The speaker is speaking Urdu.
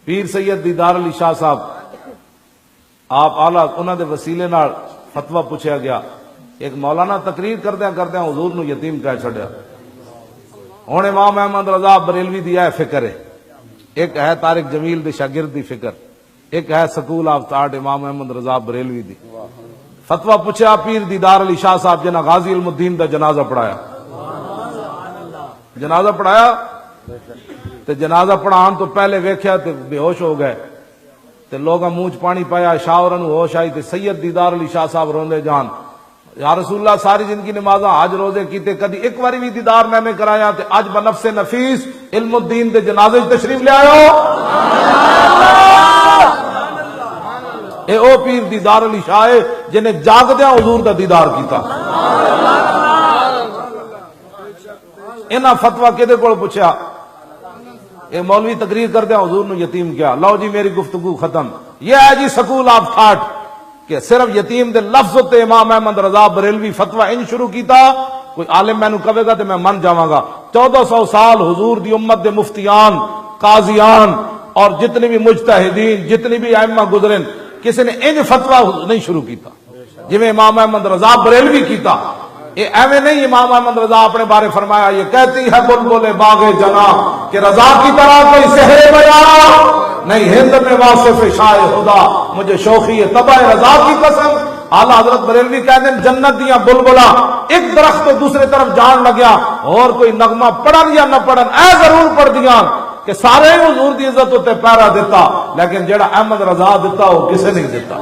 پیر سید دیدار علی شاہ صاحب آپ آلہ انہوں دے وسیلے نال فتویٰ پوچھا گیا. ایک مولانا تقریر کردیا حضور نو یتیم کہہ چھڑیا. ہن امام احمد رضا بریلوی دی ہے فکر ہے، ایک ہے طارق جمیل دی شاگرد دی فکر، ایک ہے سکول آف تھاٹ امام احمد رضا بریلوی دی. فتویٰ پوچھا پیر دیدار علی شاہ صاحب جنہ غازی علم الدین دا جنازہ پڑھایا. جنازہ پڑھایا تے جنازہ پڑھان تو پہلے ویکھیا تے بے ہوش ہو گئے تے لوگاں منہ چ پانی پایا، شاہ ہوراں نوں ہوش آئی تے سید دیدار علی شاہ صاحب روندے جان، یا رسول اللہ ساری زندگی نمازاں حج روزے کیتے، کدی ایک واری بھی دیدار میں کرایا تے اج بنفس نفیس علم الدین دے جنازے وچ تشریف لے آئو. اے او پیر دیدار علی شاہ ہے جنہیں جاگدیاں حضور دا دیدار کیتا. انہاں فتویٰ کدے کول پوچھا؟ اے مولوی تقریر کردیا حضور نو یتیم کیا. لو جی میری گفتگو ختم. یہ ہے جی سکول آف تھاٹ کہ صرف یتیم دے لفظ تے امام احمد رضا بریلوی فتویٰ ان شروع کیتا. کوئی عالم میں نو کہے گا تے میں من جاواں گا. 1400 سال حضور دی امت دے مفتیان، قاضیان اور جتنے بھی مجتہدین، جتنی بھی ائمہ گزرن، کسی نے ان فتویٰ نہیں شروع کیتا جویں امام احمد رضا بریلوی کیتا. یہ ایویں نہیں امام احمد رضا اپنے بارے فرمایا یہ کہتی ہے بلبل باغ جنا کہ رضا کی طرح کوئی سحر بیان نہیں، ہند میں واصف شاہ خدا مجھے شوخی ہے تبع رضا کی قسم. اعلیٰ حضرت بریلوی کہتے ہیں جنت دیاں بلبلا ایک درخت تو دوسرے طرف جان لگیا اور کوئی نغمہ پڑھن یا نہ پڑھن اے ضرور پڑھ دیاں کہ سارے حضور دی عزت تے پیرا دیتا، لیکن جڑا احمد رضا دیتا وہ کسے نہیں دیتا.